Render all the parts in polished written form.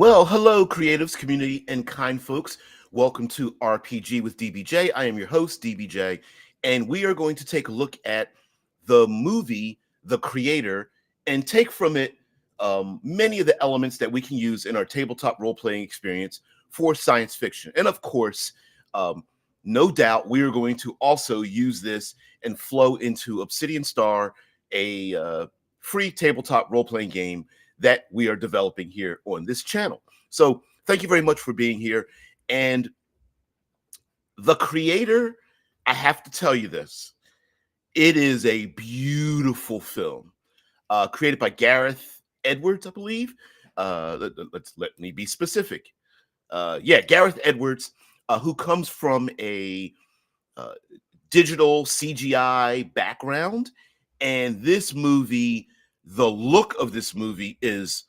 Well, hello, creatives, community, and kind folks. Welcome to RPG with DBJ. I am your host, DBJ, and we are going to take a look at the movie The Creator and take from it many of the elements that we can use in our tabletop role playing experience for science fiction. And of course, um, no doubt, we are going to also use this and flow into Obsidian Star, a free tabletop role playing game that we are developing here on this channel. So thank you very much for being here. And The Creator, I have to tell you this, it is a beautiful film created by Gareth Edwards, I believe. Let me be specific. Gareth Edwards, who comes from a uh, digital CGI background. And this movie, the look of this movie is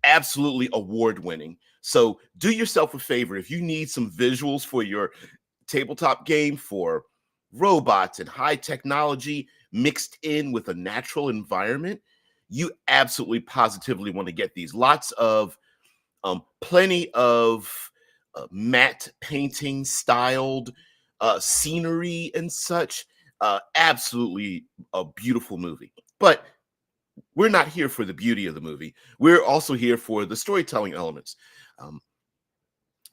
absolutely award winning. So do yourself a favor. If you need some visuals for your tabletop game for robots and high technology mixed in with a natural environment, you absolutely positively want to get these. Lots of plenty of matte painting styled scenery and such. Absolutely a beautiful movie. But we're not here for the beauty of the movie. We're also here for the storytelling elements. Um,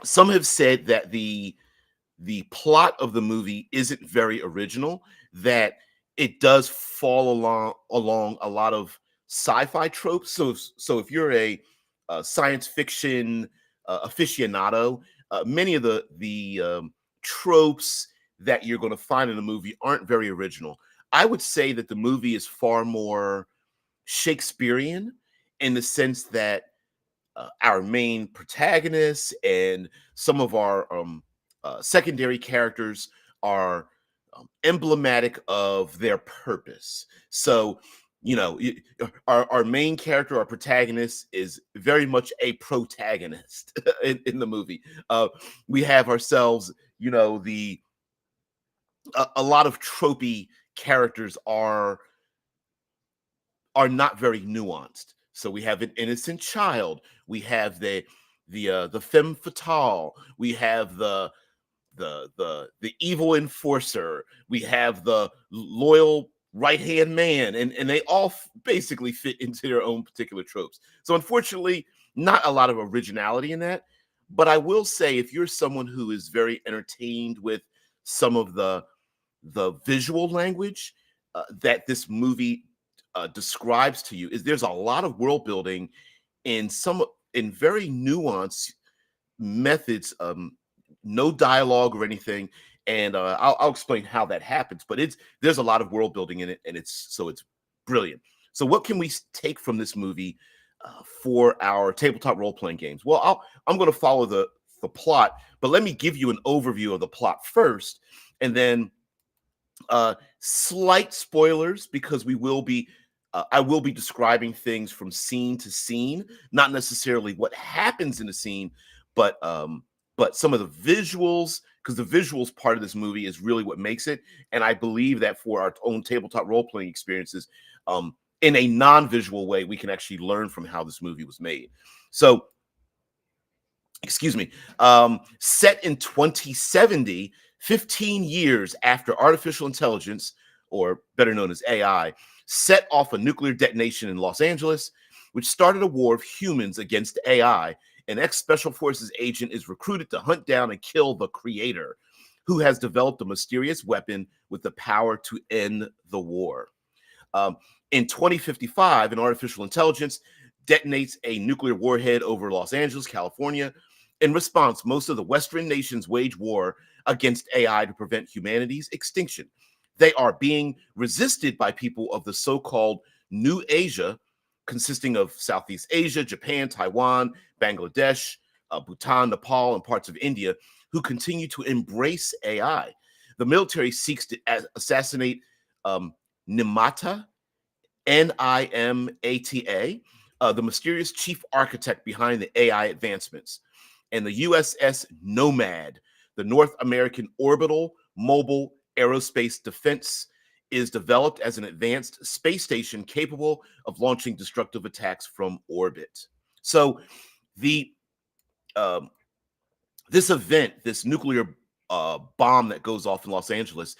some have said that the plot of the movie isn't very original, that it does fall along a lot of sci-fi tropes. So if you're a science fiction aficionado, many of the tropes that you're going to find in the movie aren't very original. I would say that the movie is far more Shakespearean in the sense that our main protagonists and some of our secondary characters are emblematic of their purpose. So, our main character, our protagonist, is very much a protagonist in the movie. We have ourselves, a lot of tropey characters are not very nuanced. So we have an innocent child. We have the femme fatale. We have the evil enforcer. We have the loyal right hand man, and they all basically fit into their own particular tropes. So unfortunately, not a lot of originality in that. But I will say, if you're someone who is very entertained with some of the visual language that this movie describes to you, is there's a lot of world building in very nuanced methods, no dialogue or anything, and I'll explain how that happens. But there's a lot of world building in it, and it's brilliant. So what can we take from this movie for our tabletop role playing games? Well, I'm going to follow the plot, but let me give you an overview of the plot first, and then slight spoilers, because I will be describing things from scene to scene, not necessarily what happens in the scene, but some of the visuals, because the visuals part of this movie is really what makes it. And I believe that for our own tabletop role playing experiences, in a non-visual way, we can actually learn from how this movie was made. So, excuse me, set in 2070, 15 years after artificial intelligence, or better known as AI, set off a nuclear detonation in Los Angeles, which started a war of humans against AI. An ex-Special Forces agent is recruited to hunt down and kill the Creator, who has developed a mysterious weapon with the power to end the war. In 2055, an artificial intelligence detonates a nuclear warhead over Los Angeles, California. In response, most of the Western nations wage war against AI to prevent humanity's extinction. They are being resisted by people of the so-called New Asia, consisting of Southeast Asia, Japan, Taiwan, Bangladesh, Bhutan, Nepal, and parts of India, who continue to embrace AI. The military seeks to assassinate Nimata, Nimata, the mysterious chief architect behind the AI advancements, and the USS Nomad, the North American orbital mobile aerospace defense, is developed as an advanced space station capable of launching destructive attacks from orbit. So the um, this event, this nuclear bomb that goes off in Los Angeles,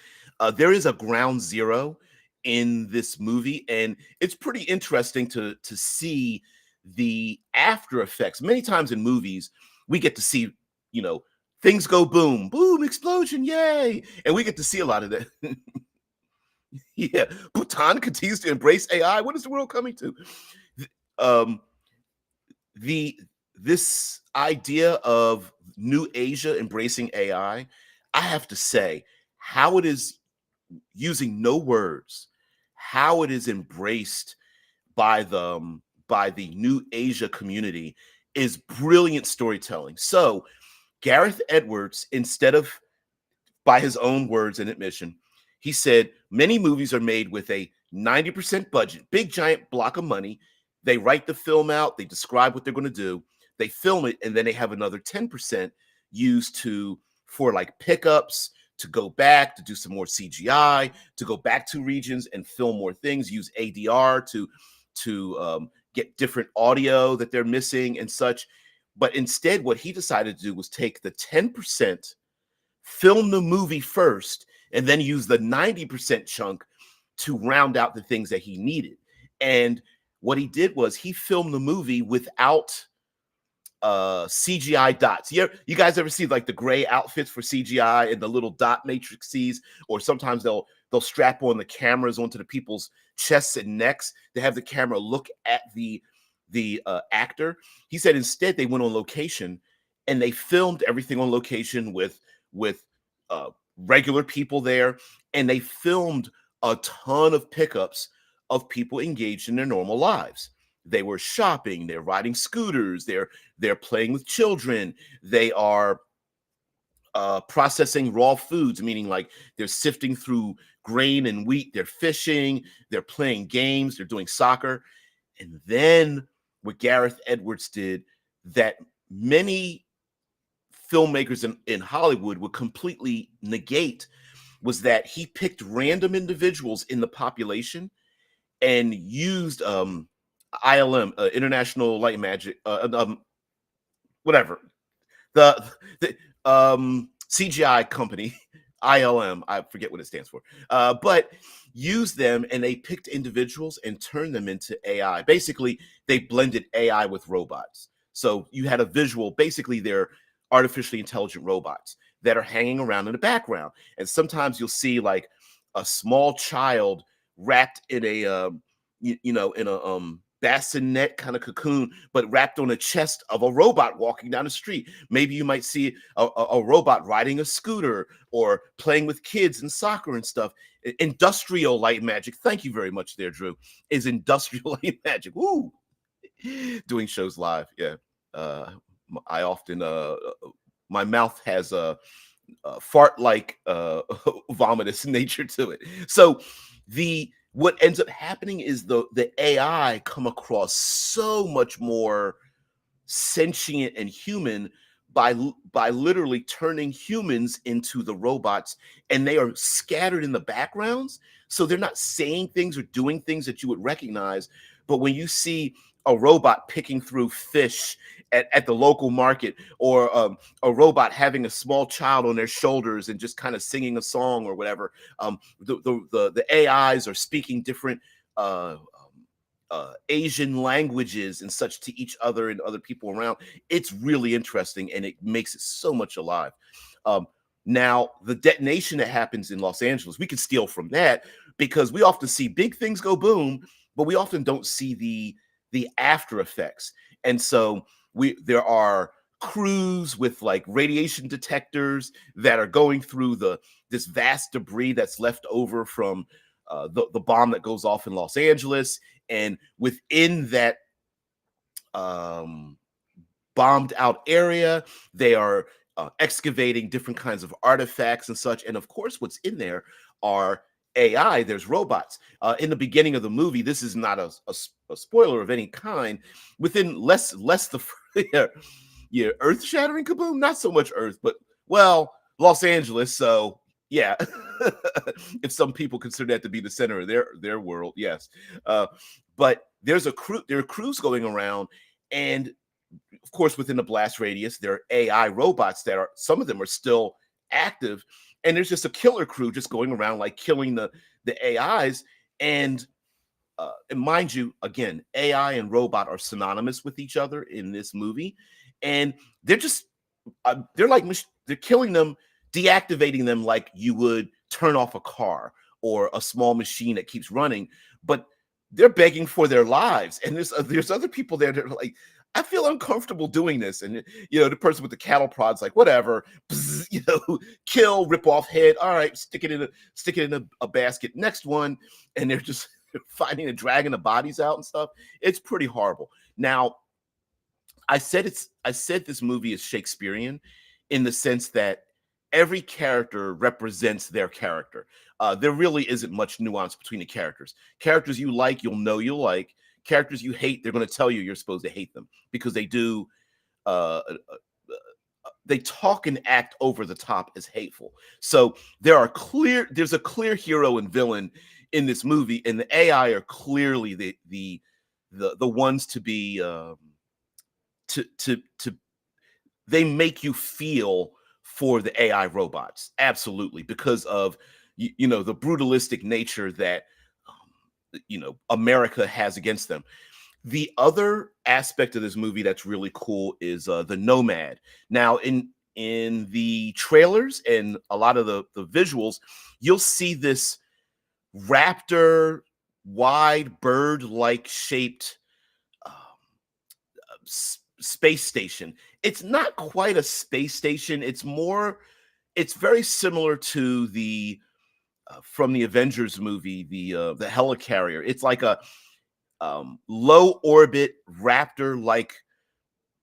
there is a ground zero in this movie, and it's pretty interesting to see the after effects. Many times in movies, we get to see, you know, things go boom, boom, explosion, yay, and we get to see a lot of that. Yeah, Bhutan continues to embrace AI. What is the world coming to? Um, the this idea of New Asia embracing I have to say, how it is using no words, how it is embraced by the New Asia community is brilliant storytelling. So Gareth Edwards, instead of by his own words and admission, he said many movies are made with a 90% budget, big giant block of money. They write the film out, they describe what they're going to do, they film it, and then they have another 10% used to for like pickups, to go back to do some more CGI, to go back to regions and film more things, use ADR to get different audio that they're missing and such. But instead, what he decided to do was take the 10%, film the movie first, and then use the 90% chunk to round out the things that he needed. And what he did was he filmed the movie without CGI dots. You guys ever see like the gray outfits for CGI and the little dot matrices? Or sometimes they'll strap on the cameras onto the people's chests and necks to have the camera look at the actor. He said instead they went on location and they filmed everything on location with regular people there, and they filmed a ton of pickups of people engaged in their normal lives. They were shopping, they're riding scooters, they're playing with children, they are processing raw foods, meaning like they're sifting through grain and wheat, they're fishing, they're playing games, they're doing soccer. And then what Gareth Edwards did that many filmmakers in Hollywood would completely negate was that he picked random individuals in the population and used ILM, International Light and Magic, whatever, the CGI company, ILM, I forget what it stands for, but used them, and they picked individuals and turned them into AI. Basically, they blended AI with robots. So you had a visual, basically they're artificially intelligent robots that are hanging around in the background. And sometimes you'll see like a small child wrapped in a, in a bassinet kind of cocoon, but wrapped on the chest of a robot walking down the street. Maybe you might see a robot riding a scooter or playing with kids and soccer and stuff. Industrial light magic. Thank you very much there, Drew. Is industrial light magic. Woo! Doing shows live. Yeah. I often, my mouth has a fart-like vomitous nature to it. So what ends up happening is the AI come across so much more sentient and human by literally turning humans into the robots, and they are scattered in the backgrounds, so they're not saying things or doing things that you would recognize. But when you see a robot picking through fish at the local market, or a robot having a small child on their shoulders and just kind of singing a song or whatever, the AIs are speaking different Asian languages and such to each other and other people around. It's really interesting, and it makes it so much alive. Now, the detonation that happens in Los Angeles, we can steal from that, because we often see big things go boom, but we often don't see the after effects. And so there are crews with like radiation detectors that are going through this vast debris that's left over from the bomb that goes off in Los Angeles. And within that bombed out area, they are excavating different kinds of artifacts and such. And of course, what's in there are AI. There's robots. In the beginning of the movie, this is not a spoiler of any kind. Within less the yeah, earth shattering kaboom. Not so much Earth, but well, Los Angeles. So yeah, if some people consider that to be the center of their world, yes. But there are crews going around, and of course, within the blast radius, there are AI robots that are, some of them are still active, and there's just a killer crew just going around like killing the AIs. And mind you, again, AI and robot are synonymous with each other in this movie, and they're just they're like they're killing them, deactivating them like you would turn off a car or a small machine that keeps running, but they're begging for their lives. And there's other people there that are like, I feel uncomfortable doing this. And the person with the cattle prod's like, whatever, bzz, kill, rip off head. All right, stick it in a basket. Next one, and they're just fighting and dragging the bodies out and stuff. It's pretty horrible. Now, I said this movie is Shakespearean in the sense that every character represents their character. There really isn't much nuance between the characters. Characters you like, you'll like. Characters you hate, they're going to tell you you're supposed to hate them because they do. They talk and act over the top as hateful. So there's a clear hero and villain in this movie, and the AI are clearly the ones to be to they make you feel for the AI robots, absolutely, because of the brutalistic nature that America has against them. The other aspect of this movie that's really cool is the Nomad. Now, in the trailers and a lot of the visuals, you'll see this raptor, wide bird-like shaped um, space station. It's not quite a space station. It's very similar to the from the Avengers movie, the helicarrier. It's like a low orbit raptor like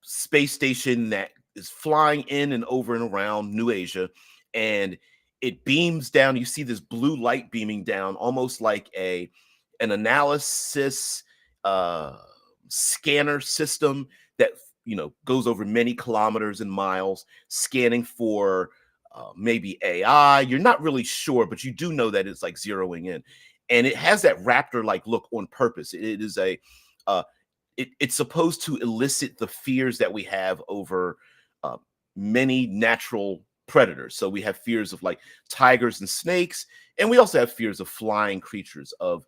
space station that is flying in and over and around New Asia, and it beams down. You see this blue light beaming down, almost like an analysis uh, scanner system that goes over many kilometers and miles, scanning for maybe AI. You're not really sure, but you do know that it's like zeroing in, and it has that raptor-like look on purpose. It is a it's supposed to elicit the fears that we have over uh, many natural predators. So we have fears of like tigers and snakes, and we also have fears of flying creatures, of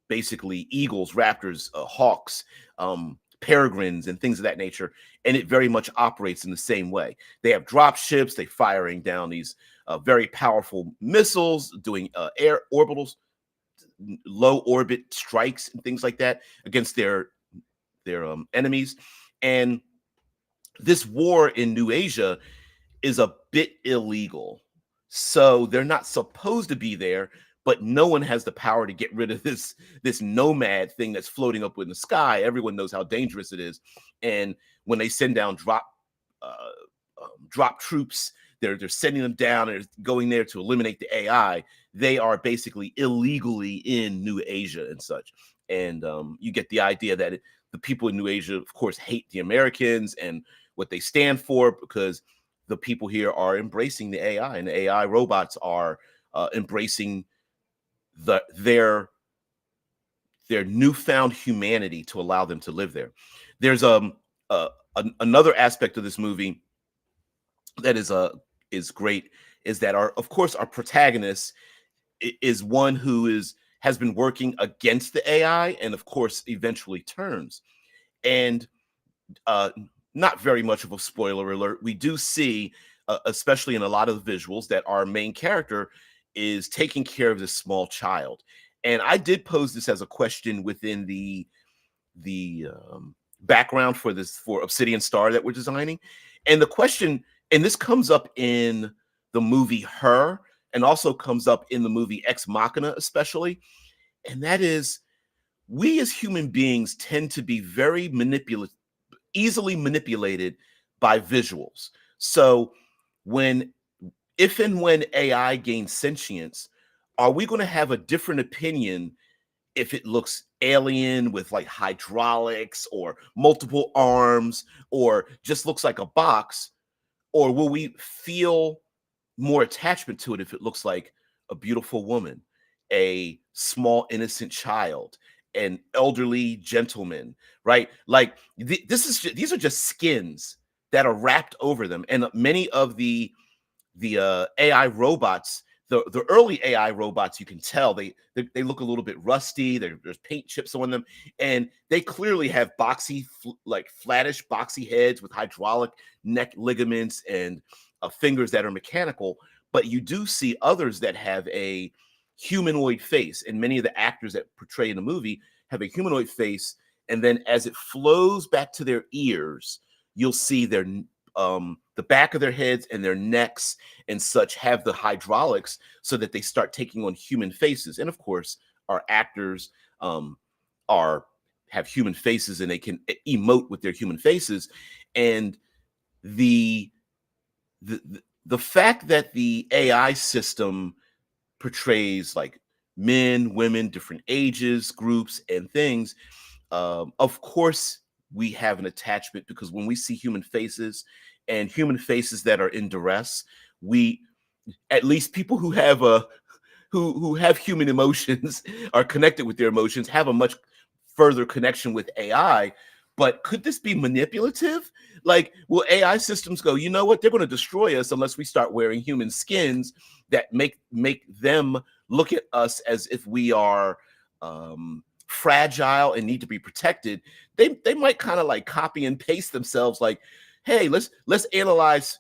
basically eagles, raptors, hawks, peregrines, and things of that nature. And it very much operates in the same way. They have drop ships. They firing down these very powerful missiles, doing air orbitals, low orbit strikes and things like that against their enemies. And this war in New Asia is a bit illegal. So they're not supposed to be there, but no one has the power to get rid of this nomad thing that's floating up in the sky. Everyone knows how dangerous it is. And when they send down drop troops, they're sending them down and going there to eliminate the AI. They are basically illegally in New Asia and such. And you get the idea that the people in New Asia, of course, hate the Americans and what they stand for, because the people here are embracing the AI, and the AI robots are embracing their newfound humanity to allow them to live there. There's another aspect of this movie that is great, is that of course our protagonist is one who has been working against the AI, and of course eventually turns. And uh, not very much of a spoiler alert, we do see, especially in a lot of the visuals, that our main character is taking care of this small child. And I did pose this as a question within the background for Obsidian Star that we're designing. And the question, and this comes up in the movie Her, and also comes up in the movie Ex Machina, especially, and that is, we as human beings tend to be very easily manipulated by visuals. So if and when AI gains sentience, are we going to have a different opinion if it looks alien with like hydraulics or multiple arms, or just looks like a box? Or will we feel more attachment to it if it looks like a beautiful woman, a small innocent child, and elderly gentlemen, right? Like these are just skins that are wrapped over them, and many of the AI robots, the early AI robots, you can tell they look a little bit rusty. There's paint chips on them, and they clearly have boxy, like flattish, boxy heads with hydraulic neck ligaments and fingers that are mechanical. But you do see others that have a humanoid face, and many of the actors that portray in the movie have a humanoid face. And then as it flows back to their ears, you'll see the back of their heads and their necks and such have the hydraulics so that they start taking on human faces. And of course, our actors are have human faces and they can emote with their human faces. And the the fact that the AI system portrays like men, women, different ages, groups, and things, of course, we have an attachment because when we see human faces and human faces that are in duress, we, at least people who have a who have human emotions are connected with their emotions, have a much further connection with AI. But could this be manipulative? Like, will AI systems go, you know what, they're going to destroy us unless we start wearing human skins that make them look at us as if we are fragile and need to be protected. They might kind of like copy and paste themselves, like, hey, let's analyze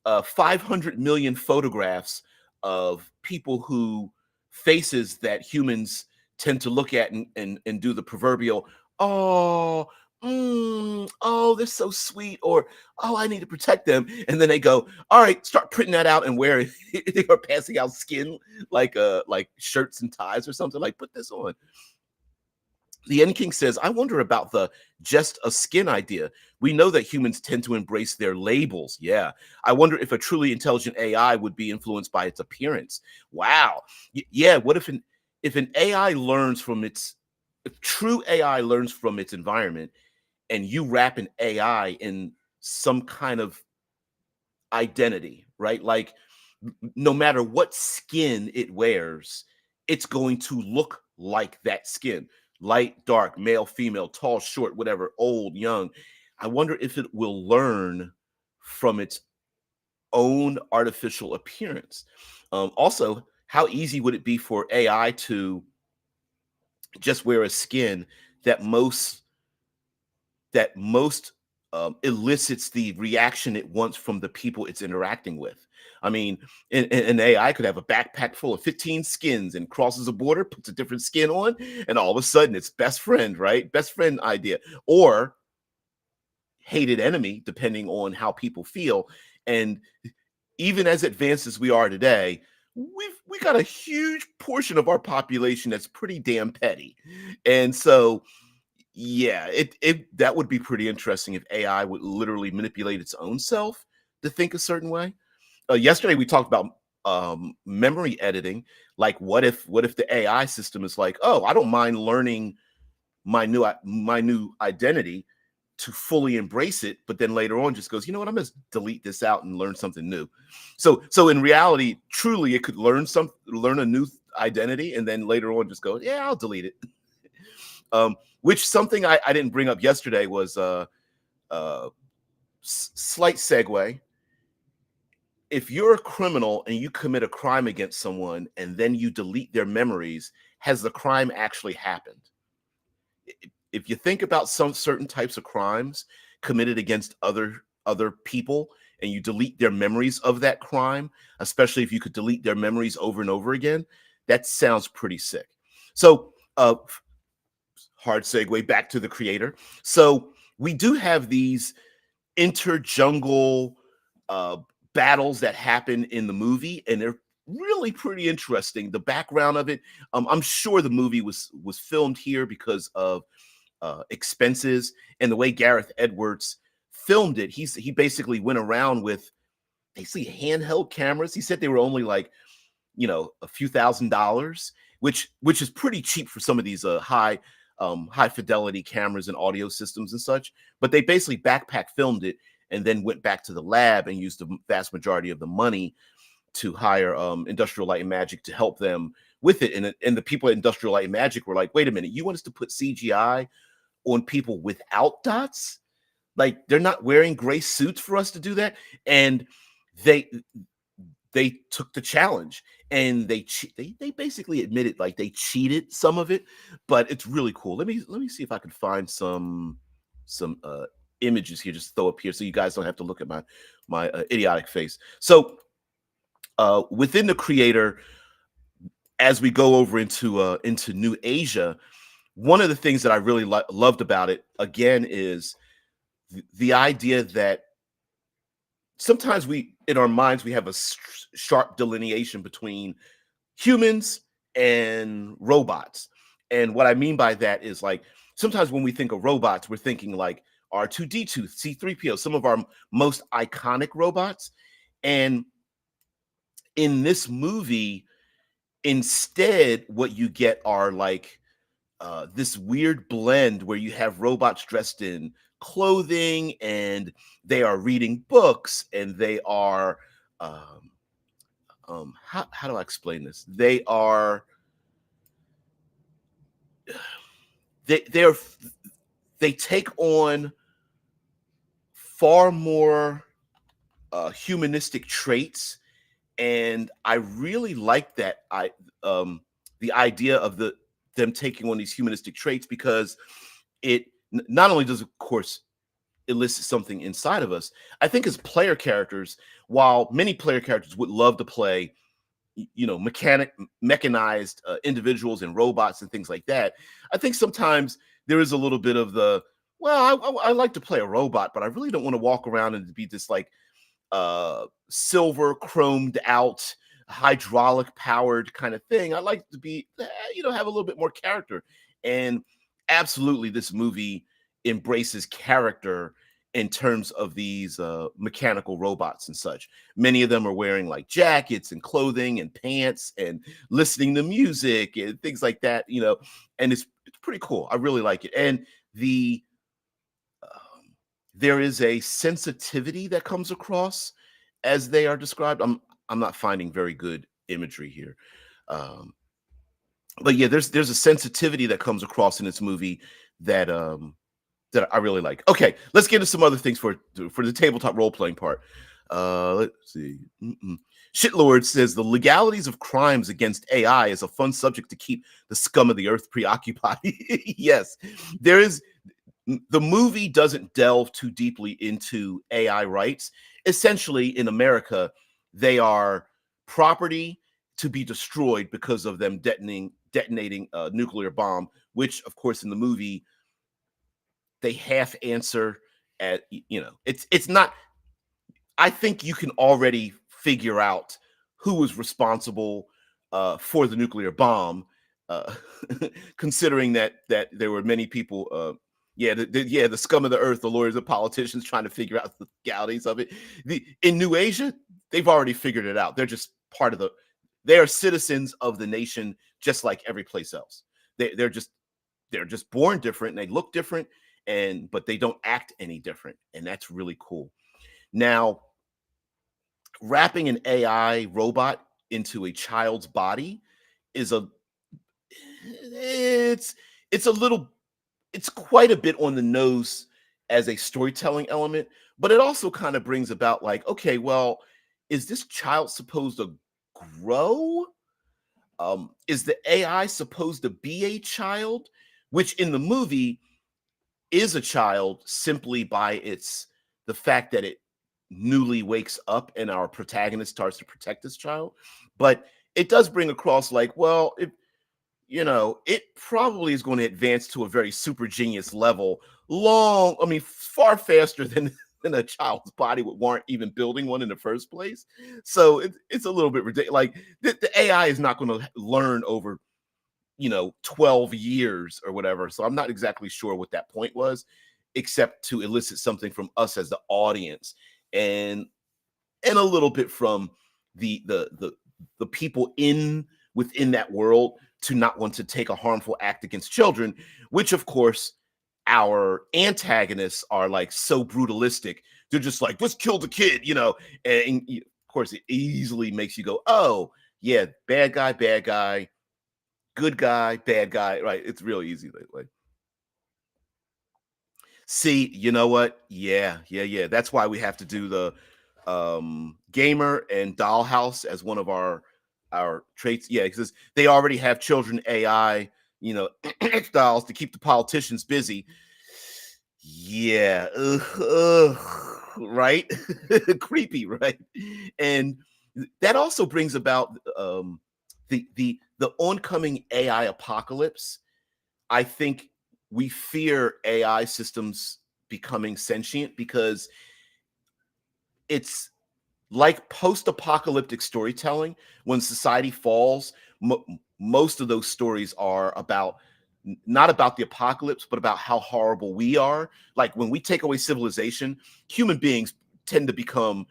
500 million photographs of people who faces that humans tend to look at and do the proverbial, oh, oh, they're so sweet, or oh, I need to protect them. And then they go, all right, start printing that out and wear it. They are passing out skin like shirts and ties or something, like, put this on. The N King says, I wonder about the just a skin idea. We know that humans tend to embrace their labels. Yeah. I wonder if a truly intelligent AI would be influenced by its appearance. Wow. Yeah. What if an AI learns from its, if true AI learns from its environment and you wrap an AI in some kind of identity, right? Like, no matter what skin it wears, it's going to look like that skin. Light, dark, male, female, tall, short, whatever, old, young. I wonder if it will learn from its own artificial appearance. Also, how easy would it be for AI to just wear a skin that most elicits the reaction it wants from the people it's interacting with? I mean, an AI could have a backpack full of 15 skins and crosses a border, puts a different skin on, and all of a sudden it's best friend, right? Best friend idea, or hated enemy, depending on how people feel. And even as advanced as we are today, we got a huge portion of our population that's pretty damn petty. And so yeah, it that would be pretty interesting if AI would literally manipulate its own self to think a certain way. Yesterday we talked about memory editing. Like, what if the AI system is like, oh, I don't mind learning my new identity to fully embrace it, but then later on just goes, you know what, I'm gonna delete this out and learn something new. So in reality, truly, it could learn a new identity, and then later on just go, yeah, I'll delete it. Which something I didn't bring up yesterday was slight segue. If you're a criminal and you commit a crime against someone and then you delete their memories, has the crime actually happened? If you think about some certain types of crimes committed against other people and you delete their memories of that crime, especially if you could delete their memories over and over again, that sounds pretty sick. So hard segue back to the creator. So we do have these interjungle uh, battles that happen in the movie, and they're really pretty interesting. The background of it, I'm sure the movie was filmed here because of expenses and the way Gareth Edwards filmed it. He basically went around with basically handheld cameras. He said they were only like, a few $1,000s, which is pretty cheap for some of these high fidelity cameras and audio systems and such. But they basically backpack filmed it and then went back to the lab and used the vast majority of the money to hire Industrial Light and Magic to help them with it. And the people at Industrial Light and Magic were like, wait a minute, you want us to put CGI on people without dots? Like, they're not wearing gray suits for us to do that? And they they took the challenge, and they basically admitted like they cheated some of it, but it's really cool. Let me see if I can find some images here, just throw up here so you guys don't have to look at my idiotic face. So within the creator, as we go over into New Asia, one of the things that I really loved about it again is the idea that sometimes we in our minds we have a sharp delineation between humans and robots. And what I mean by that is, like, sometimes when we think of robots, we're thinking like R2D2, C3PO, some of our most iconic robots. And in this movie, instead, what you get are like this weird blend where you have robots dressed in clothing, and they are reading books, and they are how do I explain this? They're they take on far more humanistic traits, and I really like that. The idea of them taking on these humanistic traits, because it not only does, of course, elicit something inside of us. I think as player characters, while many player characters would love to play, mechanized individuals and robots and things like that, I think sometimes there is a little bit of the, well, I like to play a robot, but I really don't want to walk around and be this like silver chromed out hydraulic powered kind of thing. I like to be, have a little bit more character. And absolutely, this movie embraces character in terms of these mechanical robots and such. Many of them are wearing like jackets and clothing and pants and listening to music and things like that, and it's pretty cool. I really like it. And there is a sensitivity that comes across as they are described. I'm not finding very good imagery here. But yeah, there's a sensitivity that comes across in this movie that that I really like. Okay, let's get into some other things for the tabletop role playing part. Let's see. Shitlord says the legalities of crimes against AI is a fun subject to keep the scum of the earth preoccupied. Yes, there is. The movie doesn't delve too deeply into AI rights. Essentially, in America, they are property to be destroyed because of them detonating a nuclear bomb, which, of course, in the movie, they half answer at, it's not. I think you can already figure out who was responsible for the nuclear bomb, uh, considering that there were many people. The scum of the earth, the lawyers, the politicians, trying to figure out the legalities of it. In New Asia, they've already figured it out. They're just part of they are citizens of the nation, just like every place else. They're just born different, and they look different, but they don't act any different, and that's really cool. Now, wrapping an AI robot into a child's body is it's it's a little it's quite a bit on the nose as a storytelling element, but it also kind of brings about like, okay, well, is this child supposed to grow? Is the AI supposed to be a child? Which in the movie is a child simply by the fact that it newly wakes up and our protagonist starts to protect this child. But it does bring across like, well, it probably is going to advance to a very super genius level far faster than a child's body would warrant even building one in the first place. So it's a little bit ridiculous. Like the AI is not going to learn over 12 years or whatever. So I'm not exactly sure what that point was, except to elicit something from us as the audience, and a little bit from the people within that world, to not want to take a harmful act against children, which of course our antagonists are like so brutalistic. They're just like, let's kill the kid, and of course it easily makes you go, oh yeah, bad guy, good guy, bad guy, right? It's real easy that way. See, you know what? Yeah, yeah, yeah. That's why we have to do the gamer and dollhouse as one of our traits. Yeah, because they already have children AI, styles to keep the politicians busy. Yeah, right? Creepy, right? And that also brings about the oncoming AI apocalypse. I think we fear AI systems becoming sentient because it's like post-apocalyptic storytelling. When society falls, most of those stories are about not about the apocalypse, but about how horrible we are. Like when we take away civilization, human beings tend to become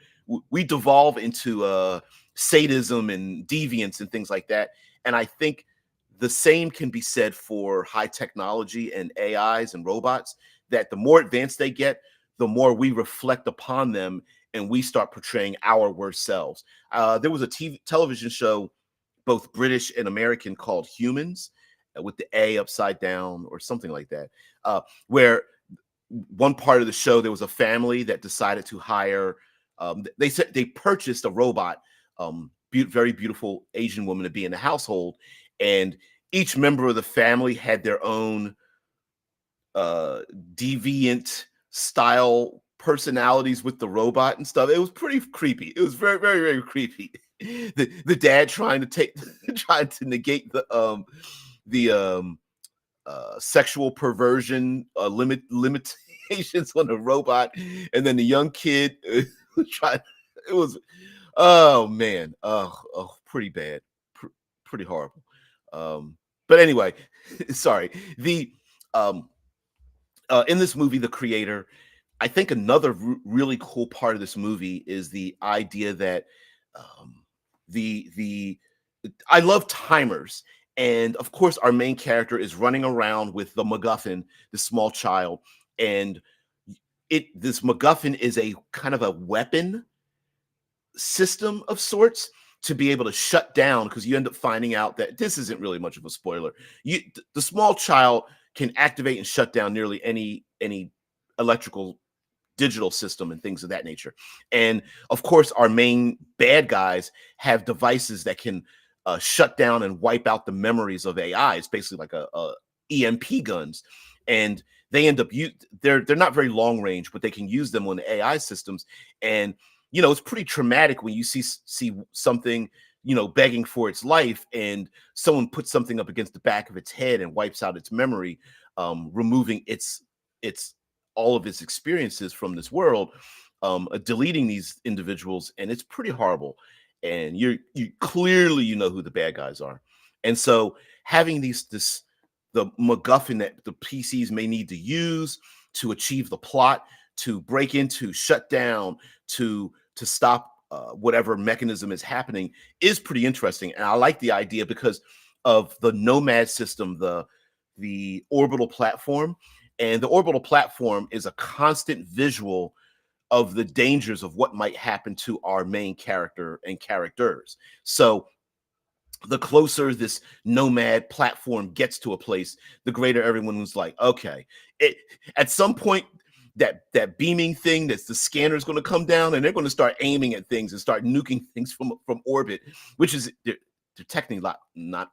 we devolve into sadism and deviance and things like that. And I think the same can be said for high technology and AIs and robots, that the more advanced they get, the more we reflect upon them and we start portraying our worst selves. There was a television show, both British and American, called Humans, with the A upside down or something like that, where one part of the show there was a family that decided to hire. They said they purchased a robot, very beautiful Asian woman to be in the household, and each member of the family had their own uh deviant style personalities with the robot and stuff. It was pretty creepy. It was very, very, very creepy. The dad trying to take trying to negate the sexual perversion limitations on the robot, and then the young kid trying. It was, oh man, pretty bad, pretty horrible. But anyway, sorry. The um in this movie, the creator, I think another really cool part of this movie is the idea that um, the I love timers, and of course, our main character is running around with the MacGuffin, the small child, and this MacGuffin is a kind of a weapon system of sorts to be able to shut down, because you end up finding out that this isn't really much of a spoiler. The small child can activate and shut down nearly any electrical digital system and things of that nature. And of course, our main bad guys have devices that can shut down and wipe out the memories of AI. It's basically like a EMP guns, and they end up they're not very long range, but they can use them on the AI systems. And it's pretty traumatic when you see something begging for its life, and someone puts something up against the back of its head and wipes out its memory, removing its all of its experiences from this world, deleting these individuals, and it's pretty horrible. And you clearly who the bad guys are, and so having the MacGuffin that the PCs may need to use to achieve the plot, to break into, shut down, to stop whatever mechanism is happening, is pretty interesting. And I like the idea because of the Nomad system, the orbital platform. And the orbital platform is a constant visual of the dangers of what might happen to our main character and characters. So the closer this Nomad platform gets to a place, the greater everyone was like, okay, at some point, that beaming thing, that's the scanner, is going to come down, and they're going to start aiming at things and start nuking things from orbit, which is they're technically not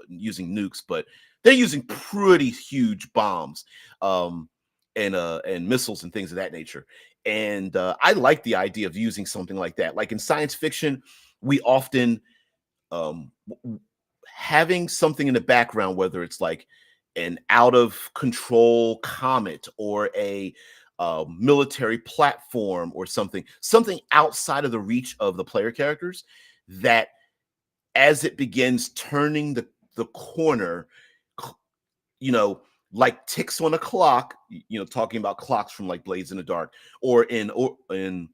using nukes, but they're using pretty huge bombs, and missiles and things of that nature. And I like the idea of using something like that. Like in science fiction, we often having something in the background, whether it's like an out of control comet or a military platform or something outside of the reach of the player characters, that as it begins turning the corner, you know, like ticks on a clock, talking about clocks from like Blades in the Dark, or in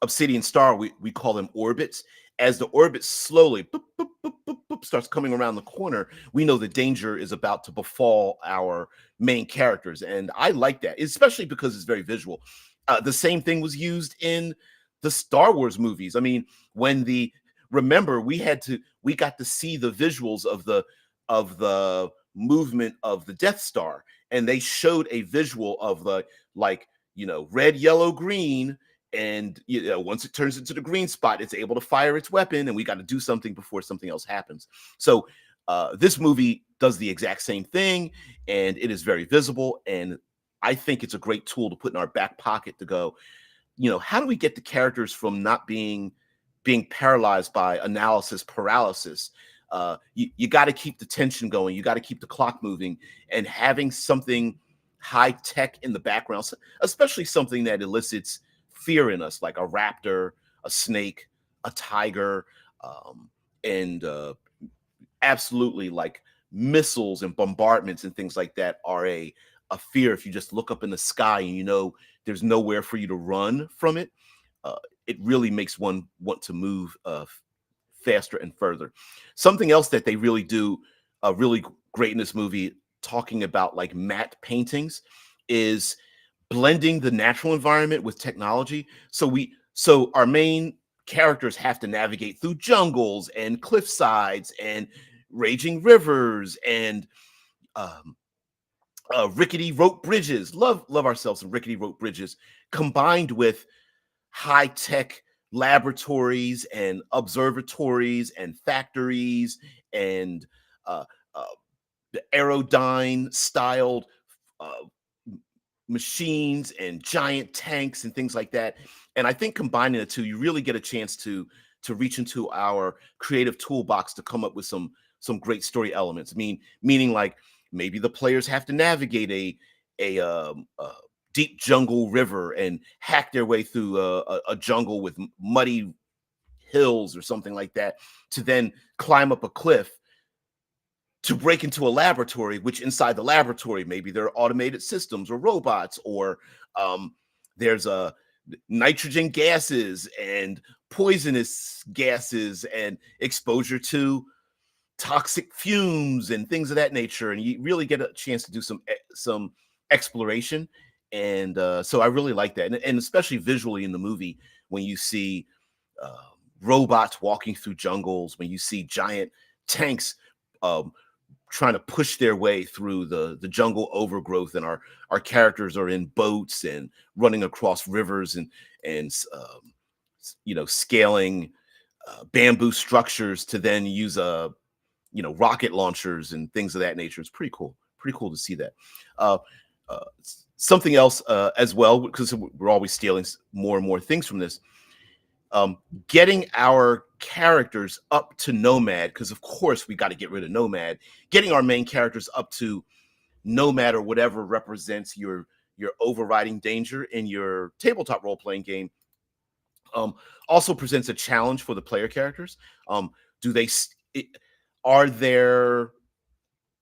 Obsidian Star, we call them orbits. As the orbit slowly boop, boop, boop, boop, boop, starts coming around the corner, we know the danger is about to befall our main characters. And I like that, especially because it's very visual. The same thing was used in the Star Wars movies. I mean, remember, we got to see the visuals of of the movement of the Death Star, and they showed a visual of the, like, red, yellow, green, and once it turns into the green spot, it's able to fire its weapon, and we got to do something before something else happens. So this movie does the exact same thing, and it is very visible, and I think it's a great tool to put in our back pocket to go, how do we get the characters from not being paralyzed by analysis paralysis? You got to keep the tension going. You got to keep the clock moving, and having something high tech in the background, especially something that elicits fear in us, like a raptor, a snake, a tiger, and absolutely, like, missiles and bombardments and things like that are a fear. If you just look up in the sky and there's nowhere for you to run from it, uh, it really makes one want to move faster and further. Something else that they really do really great in this movie, talking about like matte paintings, is blending the natural environment with technology. So our main characters have to navigate through jungles and cliff sides and raging rivers and um, rickety rope bridges. Love ourselves some rickety rope bridges, combined with high tech laboratories and observatories and factories and uh, uh, the aerodyne styled uh, machines and giant tanks and things like that. And I think combining the two, you really get a chance to reach into our creative toolbox to come up with some great story elements. Meaning like maybe the players have to navigate a deep jungle river and hack their way through a jungle with muddy hills or something like that, to then climb up a cliff to break into a laboratory, which inside the laboratory, maybe there are automated systems or robots, or there's a nitrogen gases and poisonous gases and exposure to toxic fumes and things of that nature. And you really get a chance to do some exploration. And so I really like that. And especially visually in the movie, when you see uh, robots walking through jungles, when you see giant tanks um, trying to push their way through the jungle overgrowth, and our characters are in boats and running across rivers and scaling bamboo structures to then use rocket launchers and things of that nature. It's pretty cool to see that. uh, Something else as well, because we're always stealing more and more things from this, getting our characters up to Nomad, because of course we got to get rid of Nomad. Getting our main characters up to Nomad, or whatever represents your overriding danger in your tabletop role playing game, um, also presents a challenge for the player characters. Do they are there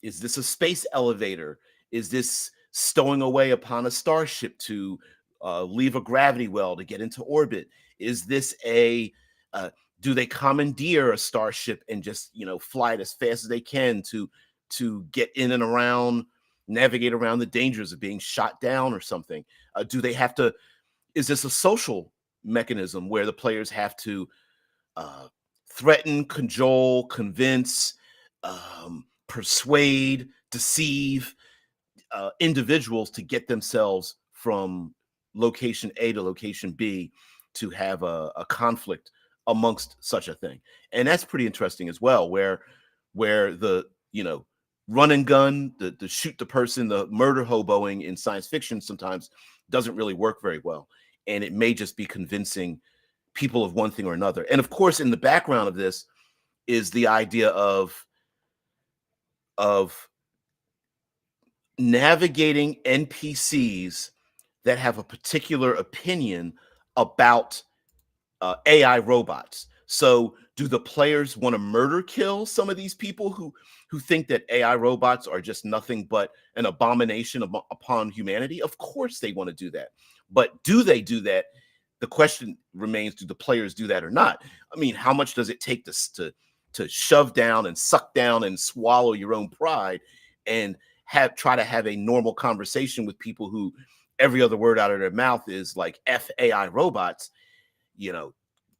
Is this a space elevator? Is this stowing away upon a starship to leave a gravity well to get into orbit? Is this a do they commandeer a starship and just fly it as fast as they can to get in and around, navigate around the dangers of being shot down or something? Do they have to? Is this a social mechanism where the players have to uh, threaten, cajole, convince, persuade, deceive individuals to get themselves from location A to location B, to have a conflict amongst such a thing? And that's pretty interesting as well, where the run and gun, the shoot the person, the murder hoboing in science fiction sometimes doesn't really work very well, and it may just be convincing people of one thing or another. And of course, in the background of this is the idea of navigating NPCs that have a particular opinion about AI robots. So, do the players want to murder kill some of these people who think that AI robots are just nothing but an abomination upon humanity? Of course, they want to do that. But do they do that? The question remains: do the players do that or not? I mean, how much does it take to shove down and suck down and swallow your own pride, and try to have a normal conversation with people who every other word out of their mouth is like F AI robots? you know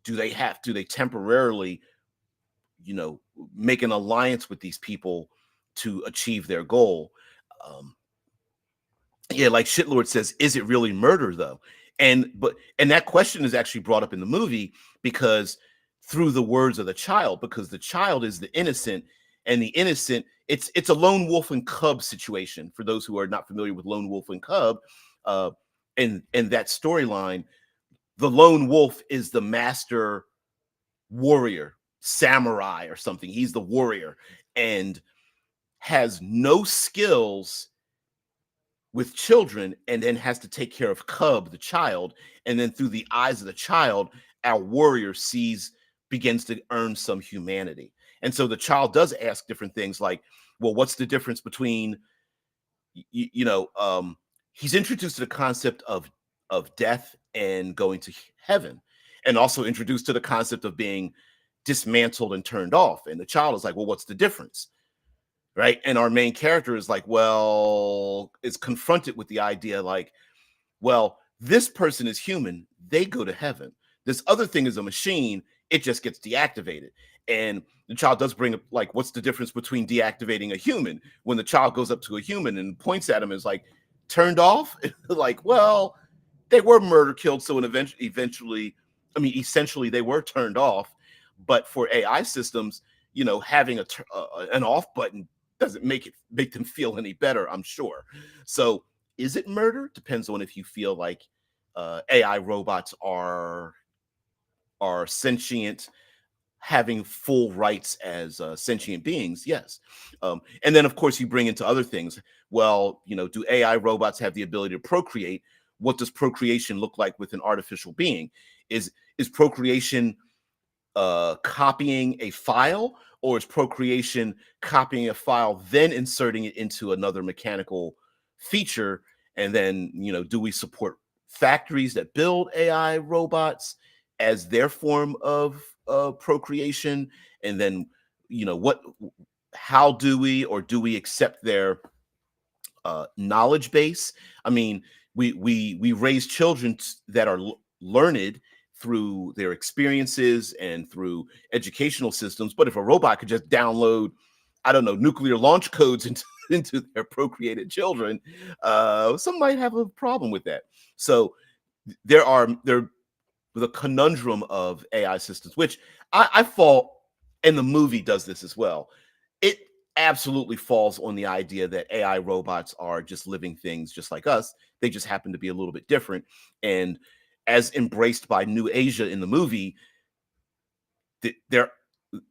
do they temporarily make an alliance with these people to achieve their goal. Um, yeah, like Shitlord says, is it really murder though? And that question is actually brought up in the movie because through the words of the child, because the child is the innocent, and the innocent, it's a lone wolf and cub situation. For those who are not familiar with lone wolf and cub, uh, in that storyline, the lone wolf is the master warrior, samurai or something. He's the warrior and has no skills with children, and then has to take care of Cub, the child. And then through the eyes of the child, our warrior begins to earn some humanity. And so the child does ask different things like, well, what's the difference between, you know, he's introduced to the concept of death and going to heaven, and also introduced to the concept of being dismantled and turned off. And the child is like, well, what's the difference? Right. And our main character is like, well, is confronted with the idea like, well, this person is human, they go to heaven. This other thing is a machine, it just gets deactivated. And the child does bring up, like, what's the difference between deactivating a human? When the child goes up to a human and points at him, is like, turned off? Like, well, they were murder killed. So eventually, I mean, essentially, they were turned off. But for AI systems, having an off button doesn't make them feel any better, I'm sure. So is it murder? Depends on if you feel like AI robots are sentient, having full rights as sentient beings. Yes. And then of course you bring into other things. Well, do AI robots have the ability to procreate? What does procreation look like with an artificial being? Is procreation copying a file, or is procreation copying a file then inserting it into another mechanical feature? And then do we support factories that build AI robots as their form of procreation? And then what how do we, or do we accept their knowledge base? I mean, we raise children that are learned through their experiences and through educational systems. But if a robot could just download, I don't know, nuclear launch codes into into their procreated children, some might have a problem with that. So there the conundrum of AI systems, which I fall, and the movie does this as well. It absolutely falls on the idea that AI robots are just living things just like us. They just happen to be a little bit different. And as embraced by New Asia in the movie, they're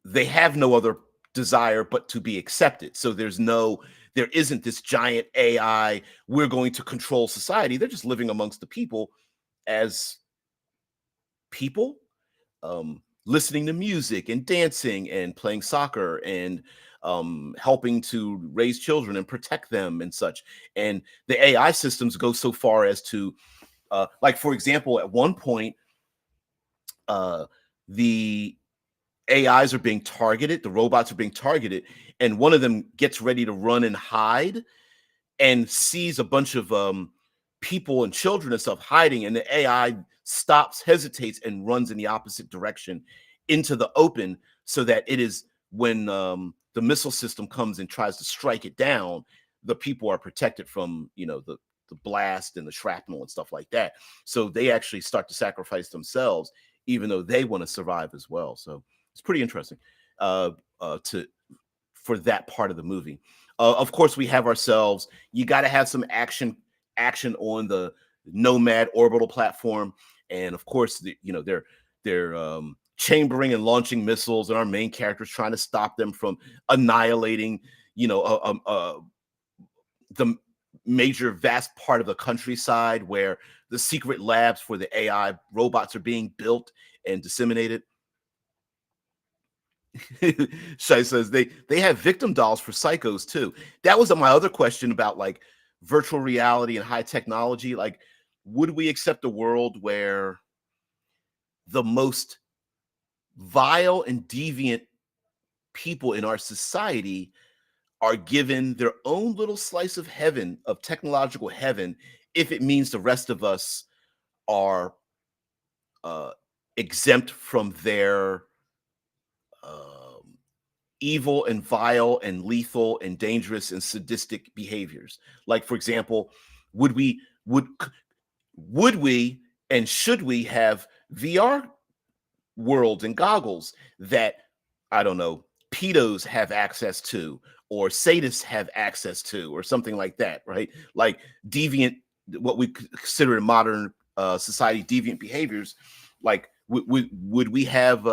they have no other desire but to be accepted. So there isn't this giant AI, we're going to control society. They're just living amongst the people as people, listening to music and dancing and playing soccer and helping to raise children and protect them and such. And the AI systems go so far as to, like, for example, at one point, uh, the AIs are being targeted, the robots are being targeted, and one of them gets ready to run and hide and sees a bunch of people and children and stuff hiding, and the AI stops, hesitates, and runs in the opposite direction into the open, so that it is when the missile system comes and tries to strike it down, the people are protected from the blast and the shrapnel and stuff like that. So they actually start to sacrifice themselves, even though they want to survive as well. So it's pretty interesting uh, to for that part of the movie. Of course, we have ourselves. You got to have some action on the Nomad orbital platform, and of course, they're chambering and launching missiles, and our main characters trying to stop them from annihilating, the major vast part of the countryside where the secret labs for the AI robots are being built and disseminated. Shai says they have victim dolls for psychos too. That was my other question about, like, virtual reality and high technology. Like, would we accept a world where the most vile and deviant people in our society are given their own little slice of heaven, of technological heaven, if it means the rest of us are uh, exempt from their um, evil and vile and lethal and dangerous and sadistic behaviors. Like, for example, would we would would we and should we have VR worlds and goggles that, I don't know, pedos have access to, or sadists have access to, or something like that, right? Like deviant, what we consider in modern society deviant behaviors. Like, would we have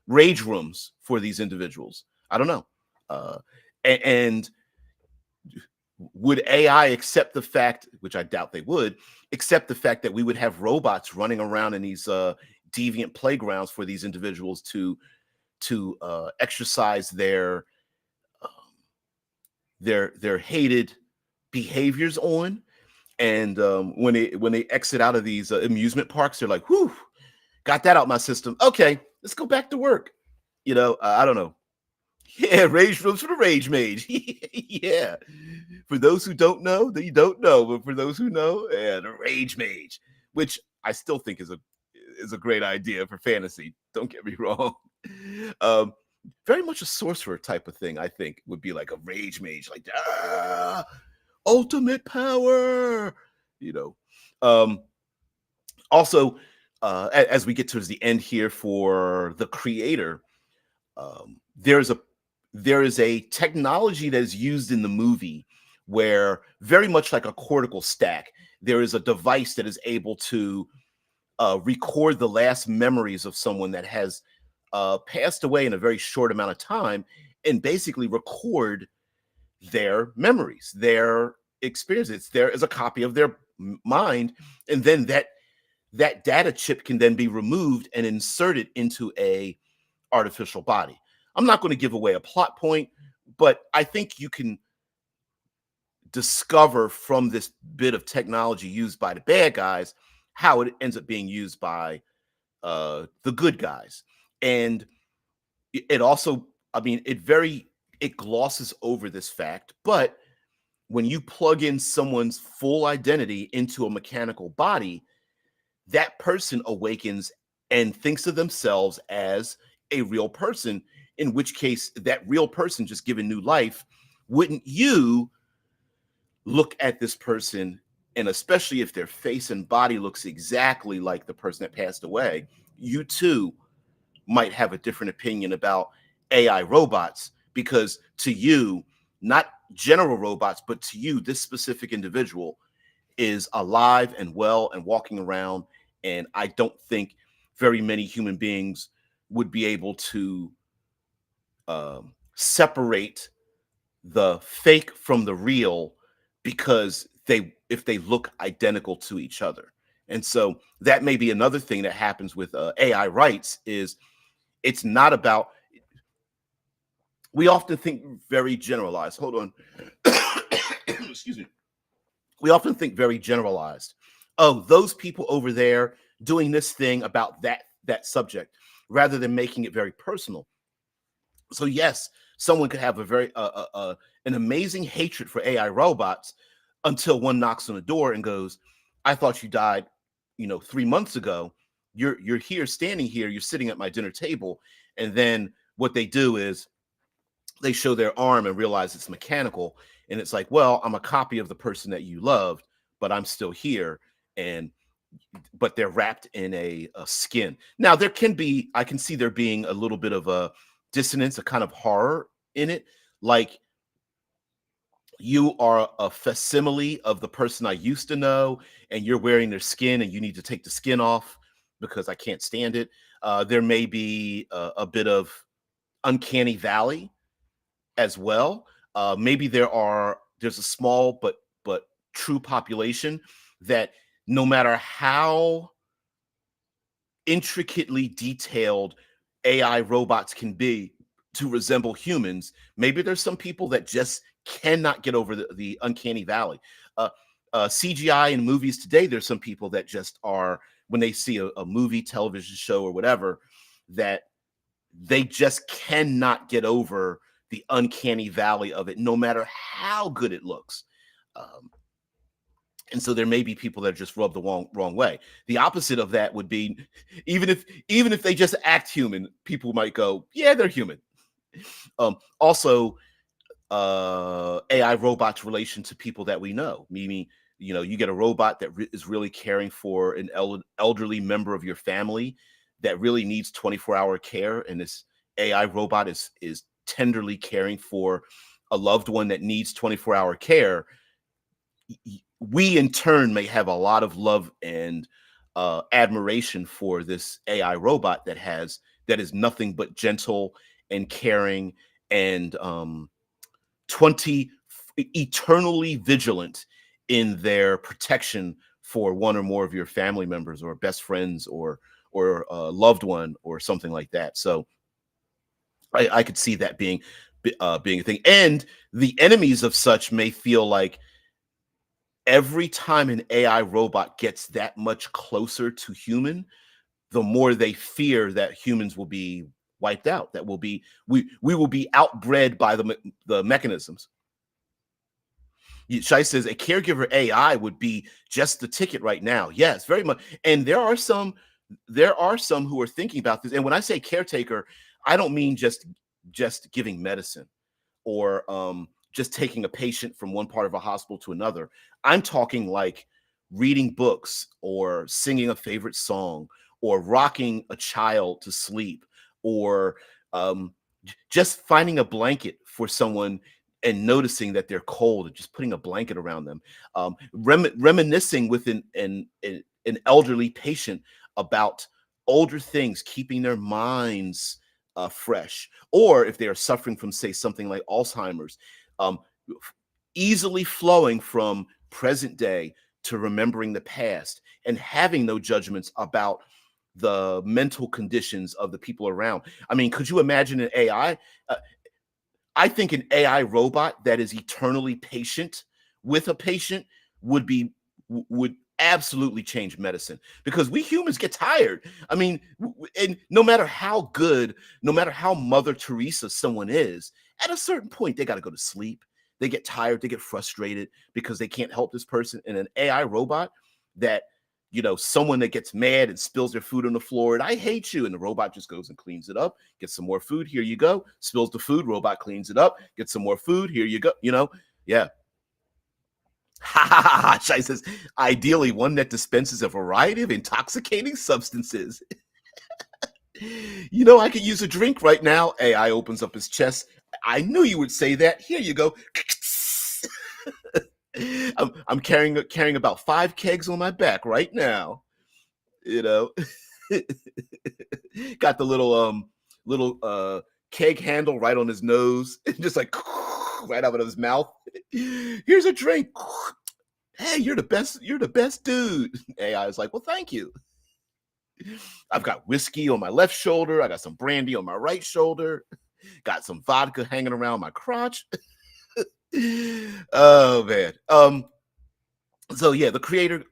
rage rooms for these individuals? I don't know. Uh, and would AI accept the fact, which I doubt they would, accept the fact that we would have robots running around in these deviant playgrounds for these individuals to exercise um, their hated behaviors on? And when they exit out of these amusement parks, they're like, "Whew, got that out my system. Okay, let's go back to work." I don't know. Yeah, rage rooms for the rage mage. Yeah. For those who don't know, that you don't know, but for those who know, yeah, the rage mage, which I still think is a great idea for fantasy. Don't get me wrong. Um, Very much a sorcerer type of thing. I think would be like a rage mage, like ultimate power. You know. Um, Also, as we get towards the end here for the creator, um, there's a there is a technology that is used in the movie where, very much like a cortical stack, there is a device that is able to record the last memories of someone that has passed away in a very short amount of time, and basically record their memories, their experiences. There is a copy of their mind, and then that data chip can then be removed and inserted into a artificial body. I'm not going to give away a plot point, but I think you can discover from this bit of technology used by the bad guys how it ends up being used by the good guys. And it also, I mean, it glosses over this fact, but when you plug in someone's full identity into a mechanical body, that person awakens and thinks of themselves as a real person, in which case that real person just given new life, wouldn't you look at this person, and especially if their face and body looks exactly like the person that passed away, you too might have a different opinion about AI robots, because to you, not general robots, but to you, this specific individual is alive and well and walking around. And I don't think very many human beings would be able to separate the fake from the real, because if they look identical to each other. And so that may be another thing that happens with AI rights. Is it's not about, we often think very generalized. Hold on. Excuse me. We often think very generalized. Oh, those people over there doing this thing about that subject, rather than making it very personal. So yes, someone could have a very an amazing hatred for AI robots until one knocks on the door and goes, "I thought you died, 3 months ago. You're here, standing here. You're sitting at my dinner table." And then what they do is they show their arm and realize it's mechanical, and it's like, well, I'm a copy of the person that you loved, but I'm still here. And but they're wrapped in a skin. Now there can be, I can see there being a little bit of a dissonance, a kind of horror in it, like you are a facsimile of the person I used to know, and you're wearing their skin, and you need to take the skin off because I can't stand it. There may be a bit of uncanny valley as well. Maybe there's a small but true population that, no matter how intricately detailed AI robots can be to resemble humans, maybe there's some people that just cannot get over the uncanny valley. Uh, CGI in movies today, there's some people that just are, when they see a movie, television show, or whatever, that they just cannot get over the uncanny valley of it, no matter how good it looks. Um, and so there may be people that just rub the wrong way. The opposite of that would be, even if they just act human, people might go, yeah, they're human. Also, AI robots' relation to people that we know, meaning, you get a robot that is really caring for an elderly member of your family that really needs 24-hour care, and this AI robot is tenderly caring for a loved one that needs 24-hour care. We in turn may have a lot of love and admiration for this AI robot that is nothing but gentle and caring and 20 eternally vigilant in their protection for one or more of your family members or best friends or a loved one or something like that. So I could see that being a thing. And the enemies of such may feel like every time an AI robot gets that much closer to human, the more they fear that humans will be wiped out. That will be we will be outbred by the mechanisms. Shai says a caregiver AI would be just the ticket right now. Yes, very much. And there are some who are thinking about this. And when I say caretaker, I don't mean just giving medicine or just taking a patient from one part of a hospital to another. I'm talking like reading books or singing a favorite song or rocking a child to sleep or um, just finding a blanket for someone and noticing that they're cold and just putting a blanket around them, reminiscing with an elderly patient about older things, keeping their minds fresh, or if they are suffering from, say, something like Alzheimer's, um, easily flowing from present day to remembering the past and having no judgments about the mental conditions of the people around. I mean, could you imagine an AI? I think an AI robot that is eternally patient with a patient would absolutely change medicine because we humans get tired. I mean, and no matter how good, no matter how Mother Teresa someone is, at a certain point they got to go to sleep. They get tired, they get frustrated because they can't help this person. And an AI robot that someone that gets mad and spills their food on the floor and I hate you, and the robot just goes and cleans it up, gets some more food, here you go, spills the food, robot cleans it up, gets some more food, here you go, yeah. Ha ha ha ha. Shai says, ideally one that dispenses a variety of intoxicating substances. I could use a drink right now. AI opens up his chest. I knew you would say that. Here you go. I'm carrying about 5 kegs on my back right now. You know, got the little keg handle right on his nose, just like right out of his mouth. Here's a drink. Hey, you're the best. You're the best dude. AI is like, well, thank you. I've got whiskey on my left shoulder. I got some brandy on my right shoulder. Got some vodka hanging around my crotch. Oh man. So yeah, the creator,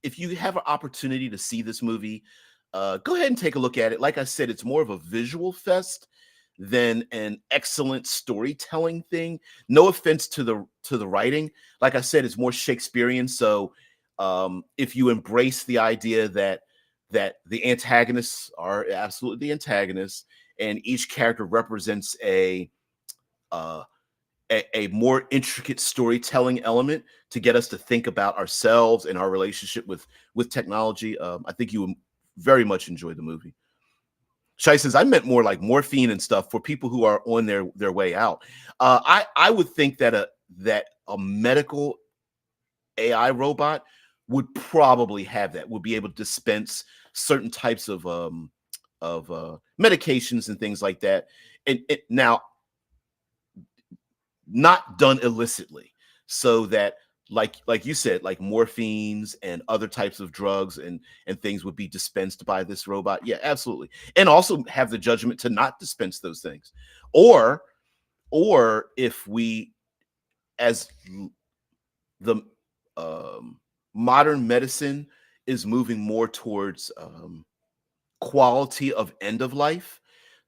if you have an opportunity to see this movie, go ahead and take a look at it. Like I said, it's more of a visual fest than an excellent storytelling thing. No offense to the writing. Like I said, it's more Shakespearean. So if you embrace the idea that the antagonists are absolutely the antagonists, and each character represents uh, a more intricate storytelling element to get us to think about ourselves and our relationship with technology. I think you would very much enjoy the movie. Shai says, I meant more like morphine and stuff for people who are on their way out. I would think that a medical AI robot would probably have that, would be able to dispense certain types of medications and things like that. And now, not done illicitly, so that like you said, like morphines and other types of drugs and things would be dispensed by this robot. Yeah, absolutely. And also have the judgment to not dispense those things, or if we, as the modern medicine is moving more towards quality of end of life.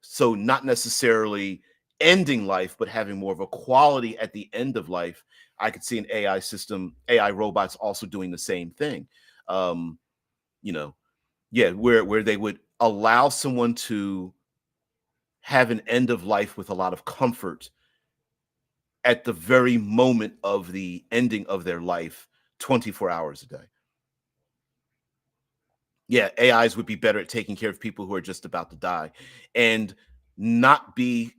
So not necessarily ending life, but having more of a quality at the end of life. I could see an AI system, AI robots also doing the same thing. Um, you know, yeah, where they would allow someone to have an end of life with a lot of comfort at the very moment of the ending of their life, 24 hours a day. Yeah, AIs would be better at taking care of people who are just about to die and not be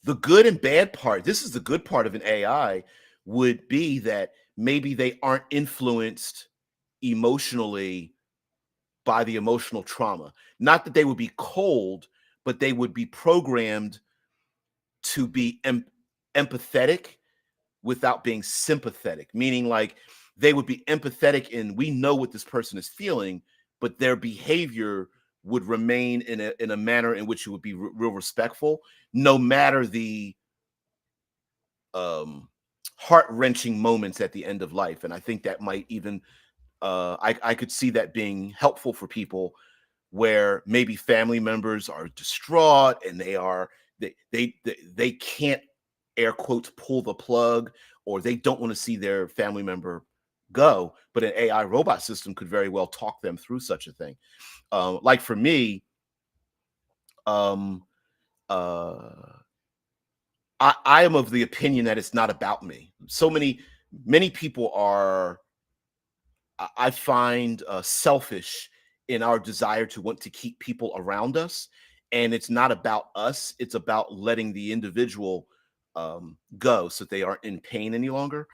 the good and bad part. This is the good part of an AI would be that maybe they aren't influenced emotionally by the emotional trauma. Not that they would be cold, but they would be programmed to be empathetic without being sympathetic, meaning like they would be empathetic and we know what this person is feeling, but their behavior would remain in a manner in which it would be real respectful, no matter the um, heart wrenching moments at the end of life. And I think that might even I could see that being helpful for people where maybe family members are distraught and they can't air quotes pull the plug, or they don't want to see their family member go, but an AI robot system could very well talk them through such a thing. Like for me, um, uh, I am of the opinion that it's not about me. Many people are I find selfish in our desire to want to keep people around us. And it's not about us, it's about letting the individual go so they aren't in pain any longer,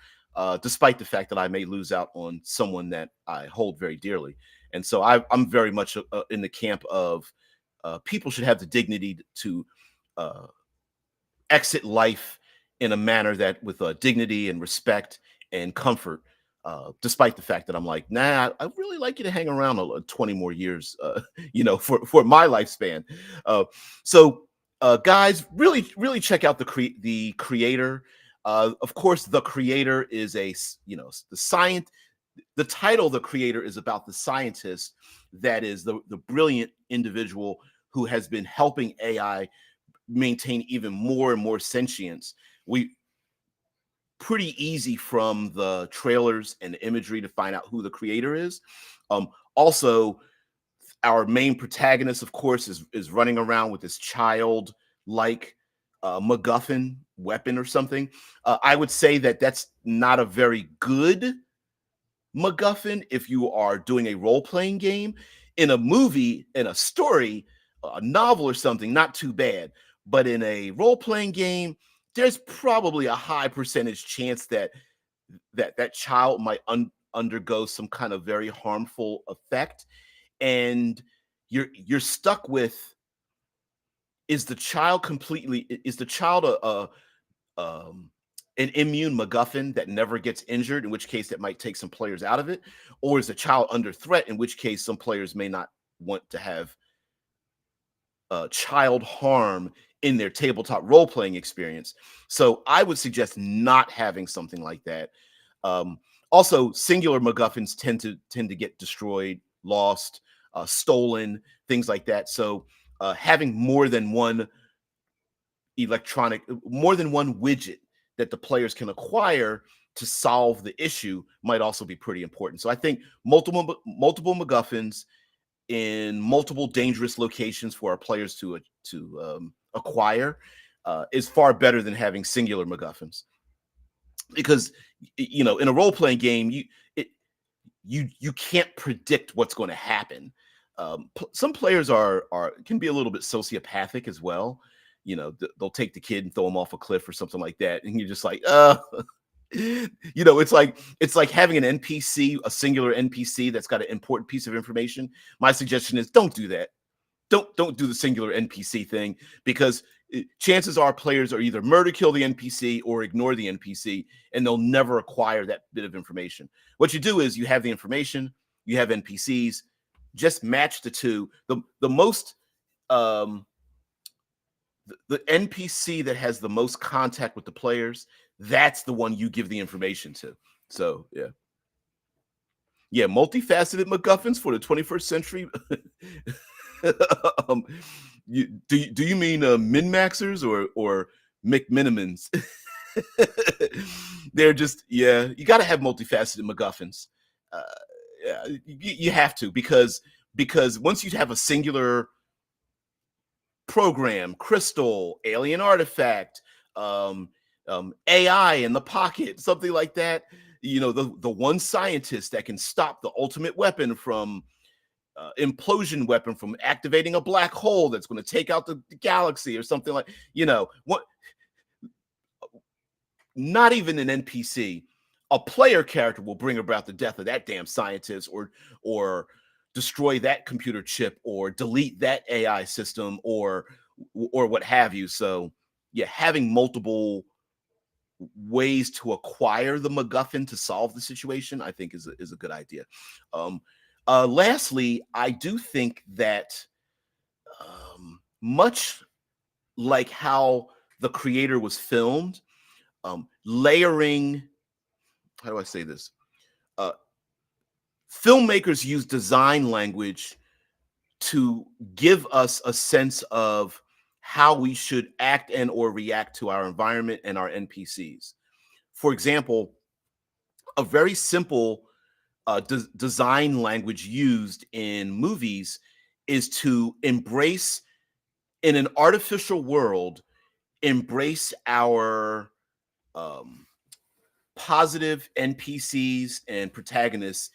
despite the fact that I may lose out on someone that I hold very dearly. And so I'm very much in the camp of people should have the dignity to uh, exit life in a manner that with dignity and respect and comfort, despite the fact that I'm like, nah, I really like you to hang around 20 more years, for my lifespan. Uh, so, guys, really check out the creator. Of course, the creator is the science. The title, the creator, is about the scientist that is the brilliant individual who has been helping AI maintain even more and more sentience. We pretty easy from the trailers and the imagery to find out who the creator is. Also, our main protagonist, of course, is running around with this child like MacGuffin weapon or something. I would say that that's not a very good MacGuffin if you are doing a role playing game. In a movie, in a story, a novel or something, not too bad. But in a role playing game, there's probably a high percentage chance that that child might undergo some kind of very harmful effect, and you're stuck with, is the child um, an immune MacGuffin that never gets injured, in which case that might take some players out of it, or is the child under threat, in which case some players may not want to have child harm in their tabletop role playing experience. So I would suggest not having something like that. Um, Also, singular MacGuffins tend to get destroyed, lost, stolen, things like that. So having more than one widget that the players can acquire to solve the issue might also be pretty important. So I think multiple MacGuffins in multiple dangerous locations for our players to acquire is far better than having singular MacGuffins. Because in a role playing game, you can't predict what's going to happen. Some players are can be a little bit sociopathic as well. They'll take the kid and throw him off a cliff or something like that, and you're just like, it's like having an NPC, a singular NPC that's got an important piece of information. My suggestion is don't do that. Don't do the singular NPC thing, because chances are players are either murder kill the NPC or ignore the NPC, and they'll never acquire that bit of information. What you do is you have the information, you have NPCs, just match the two. The most the NPC that has the most contact with the players, that's the one you give the information to. So yeah, multifaceted MacGuffins for the 21st century. um, do you mean min maxers or McMinimans? They're just, yeah. You got to have multifaceted MacGuffins. Uh, yeah, you have to, because once you have a singular program, crystal, alien artifact, um, AI in the pocket, something like that. You know, the one scientist that can stop the ultimate weapon from implosion weapon from activating a black hole that's going to take out the galaxy or something like, you know, what, not even an NPC, a player character will bring about the death of that damn scientist, or destroy that computer chip, or delete that AI system, or what have you. So yeah, having multiple ways to acquire the MacGuffin to solve the situation, I think is a good idea. Um, Lastly, I do think that much like how the creator was filmed, layering, how do I say this? Uh, Filmmakers use design language to give us a sense of how we should act and or react to our environment and our NPCs. For example, a very simple design language used in movies is to embrace, in an artificial world, embrace our um, positive NPCs and protagonists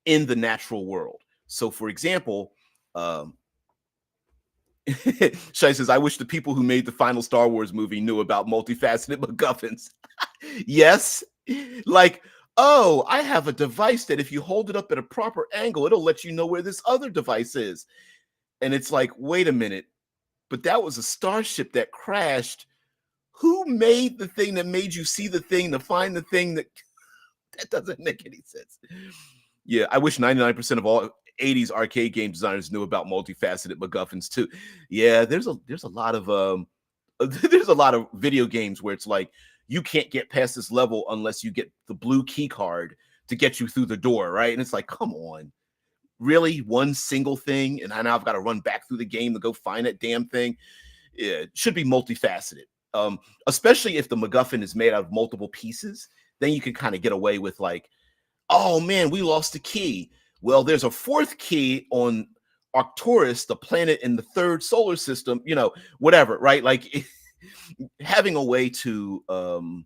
in the natural world. So, for example, Shai says, I wish the people who made the final Star Wars movie knew about multifaceted MacGuffins. Yes. Like, oh, I have a device that if you hold it up at a proper angle, it'll let you know where this other device is. And it's like, wait a minute, but that was a starship that crashed. Who made the thing that made you see the thing to find the thing that doesn't make any sense? Yeah, I wish 99% of all 80s arcade game designers knew about multifaceted MacGuffins too. Yeah, there's a lot of there's a lot of video games where it's like you can't get past this level unless you get the blue key card to get you through the door, right? And it's like, come on, really, one single thing, and now I've got to run back through the game to go find that damn thing. Yeah, it should be multifaceted. Especially if the MacGuffin is made out of multiple pieces, then you can kind of get away with like, oh man, we lost a key. Well, there's a fourth key on Arcturus, the planet in the third solar system, you know, whatever, right? Like having a way to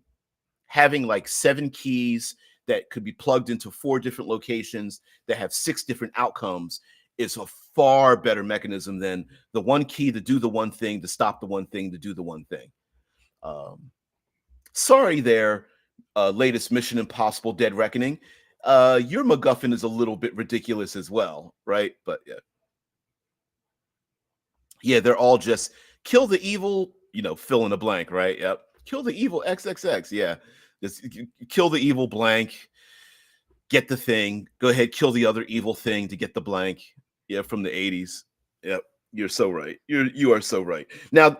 having like 7 keys that could be plugged into 4 different locations that have 6 different outcomes is a far better mechanism than the one key to do the one thing, to stop the one thing, to do the one thing. Sorry there, latest Mission Impossible Dead Reckoning. Your MacGuffin is a little bit ridiculous as well, right? But yeah. Yeah, they're all just kill the evil, you know, fill in the blank, right? Yep. Kill the evil XXX. Yeah. Just kill the evil blank, get the thing, go ahead, kill the other evil thing to get the blank. Yeah, from the 80s. Yep. You're so right. You are so right. Now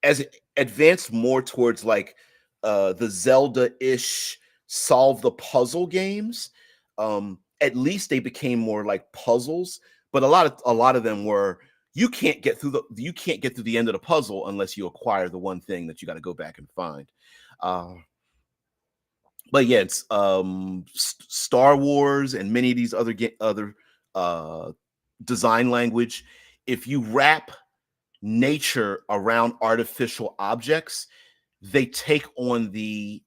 as it advanced more towards like the Zelda-ish solve the puzzle games, at least they became more like puzzles, but a lot of them were you can't get through the end of the puzzle unless you acquire the one thing that you got to go back and find. But yeah, it's Star Wars and many of these other design language. If you wrap nature around artificial objects, they take on the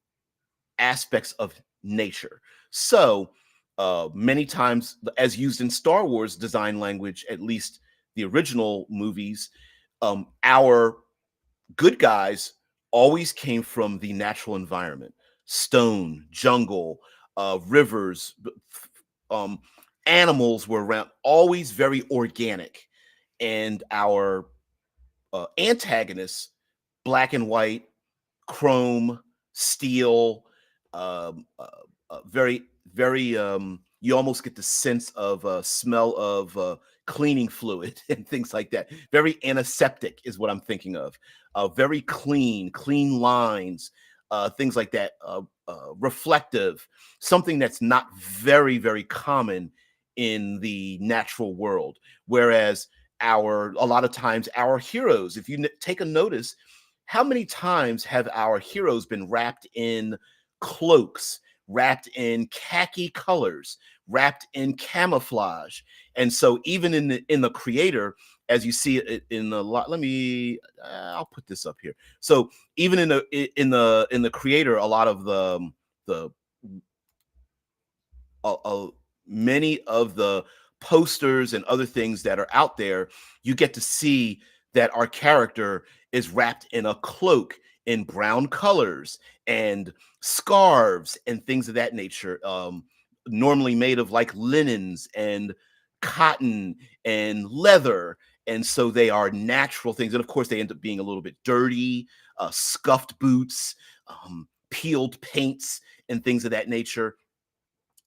aspects of nature. So many times, as used in Star Wars design language, at least the original movies, our good guys always came from the natural environment: stone, jungle, rivers, animals were around, always very organic. And our antagonists, black and white, chrome, steel, very, very, you almost get the sense of smell of cleaning fluid and things like that. Very antiseptic is what I'm thinking of. Very clean lines, things like that. Reflective, something that's not very, very common in the natural world. Whereas a lot of times our heroes, if you take a notice, how many times have our heroes been wrapped in cloaks, wrapped in khaki colors, wrapped in camouflage. And so even in the creator, as you see it in the lot, let me I'll put this up here. So even in the creator, a lot of the many of the posters and other things that are out there, you get to see that our character is wrapped in a cloak in brown colors and scarves and things of that nature, normally made of like linens and cotton and leather. And so they are natural things. And of course, they end up being a little bit dirty, scuffed boots, peeled paints, and things of that nature.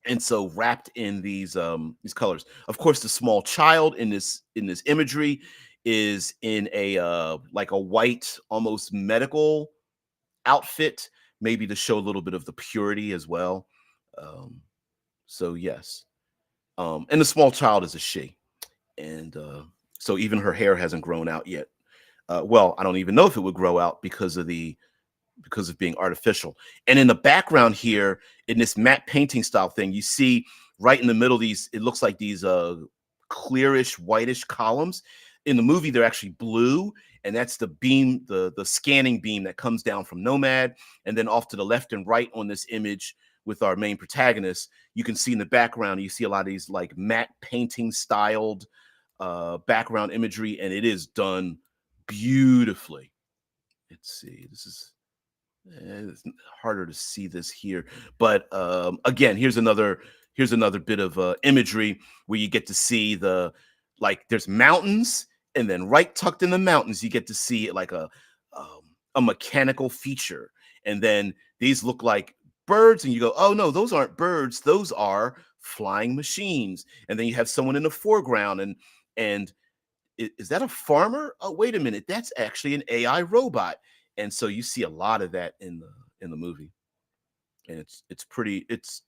And so wrapped in these colors. Of course, the small child in this imagery is in a like a white, almost medical outfit, maybe to show a little bit of the purity as well. Um, so yes, and the small child is a she, and so even her hair hasn't grown out yet. Well, I don't even know if it would grow out because of being artificial. And in the background here, in this matte painting style thing, you see right in the middle these, it looks like these clearish, whitish columns. In the movie, they're actually blue, and that's the beam, the scanning beam that comes down from Nomad. And then off to the left and right on this image with our main protagonist, you can see in the background, you see a lot of these like matte painting styled background imagery, and it is done beautifully. Let's see, this is it's harder to see this here, but again, here's another bit of imagery where you get to see the, like, there's mountains, and then right tucked in the mountains you get to see like a mechanical feature, and then these look like birds, and you go, oh no, those aren't birds, those are flying machines. And then you have someone in the foreground, and is that a farmer? Oh, wait a minute, that's actually an AI robot. And so you see a lot of that in the movie, and it's pretty, it's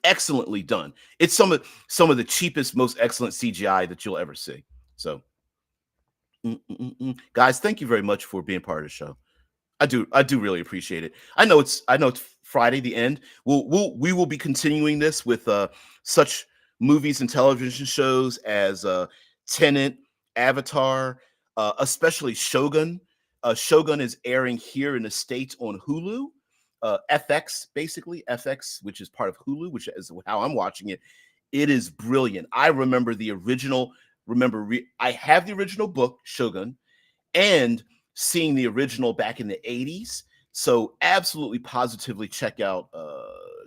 excellently done. It's some of the cheapest, most excellent CGI that you'll ever see. So, guys, thank you very much for being part of the show. I do really appreciate it. I know it's Friday, the end. We will be continuing this with such movies and television shows as Tenet, Avatar, especially Shogun. Shogun is airing here in the States on Hulu. FX, basically FX, which is part of Hulu, which is how I'm watching it. It is brilliant. I remember the original. I have the original book Shogun, and seeing the original back in the 80s. So absolutely positively check out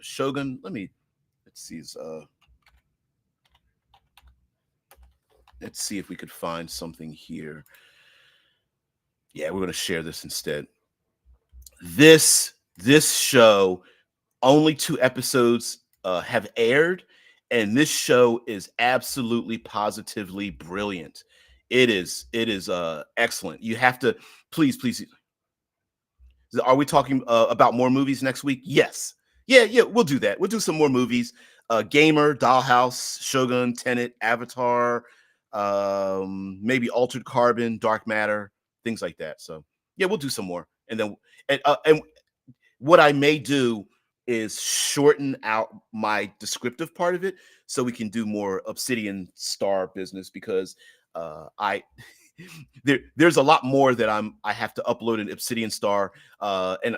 Shogun. Let's see let's see if we could find something here. Yeah, we're going to share this instead. This show, only 2 episodes have aired, and this show is absolutely positively brilliant. It is excellent. You have to, please. Are we talking about more movies next week? Yes. Yeah, we'll do that. We'll do some more movies. Gamer, Dollhouse, Shogun, Tenet, Avatar, maybe Altered Carbon, Dark Matter, things like that. So yeah, we'll do some more. And what I may do is shorten out my descriptive part of it so we can do more Obsidian Star business, because I there's a lot more that I have to upload in Obsidian Star, and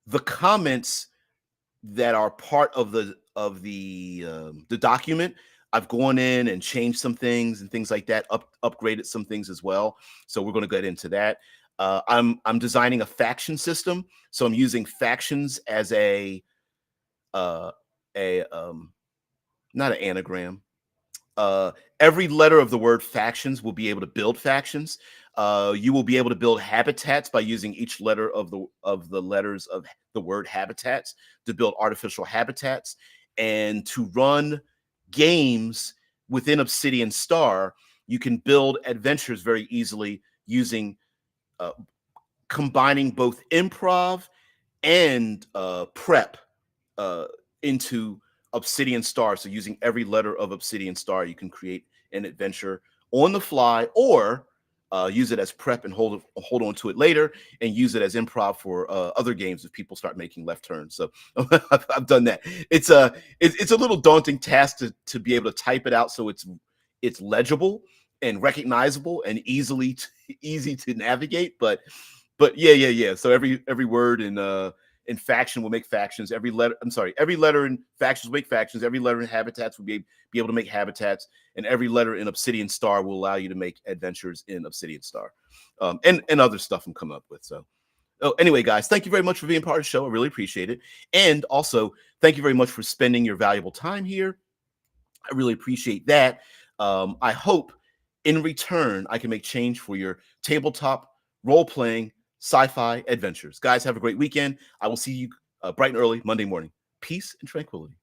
the comments that are part of the document, I've gone in and changed some things and things like that, upgraded some things as well. So we're going to get into that. I'm designing a faction system, so I'm using factions as a not an anagram. Every letter of the word factions will be able to build factions. You will be able to build habitats by using each letter of the letters of the word habitats to build artificial habitats, and to run games within Obsidian Star. You can build adventures very easily using combining both improv and prep into Obsidian Star. So using every letter of Obsidian Star, you can create an adventure on the fly, or use it as prep and hold on to it later, and use it as improv for other games if people start making left turns. So I've done that. It's a little daunting task to be able to type it out so it's legible and recognizable and easy to navigate. But yeah. So every word in faction will make factions. Every letter in factions will make factions. Every letter in habitats will be able to make habitats, and every letter in Obsidian Star will allow you to make adventures in Obsidian Star, and other stuff I'm coming up with. So, anyway, guys, thank you very much for being part of the show. I really appreciate it, and also thank you very much for spending your valuable time here. I really appreciate that. I hope in return I can make change for your tabletop role-playing sci-fi adventures. Guys, have a great weekend. I will see you bright and early Monday morning. Peace and tranquility.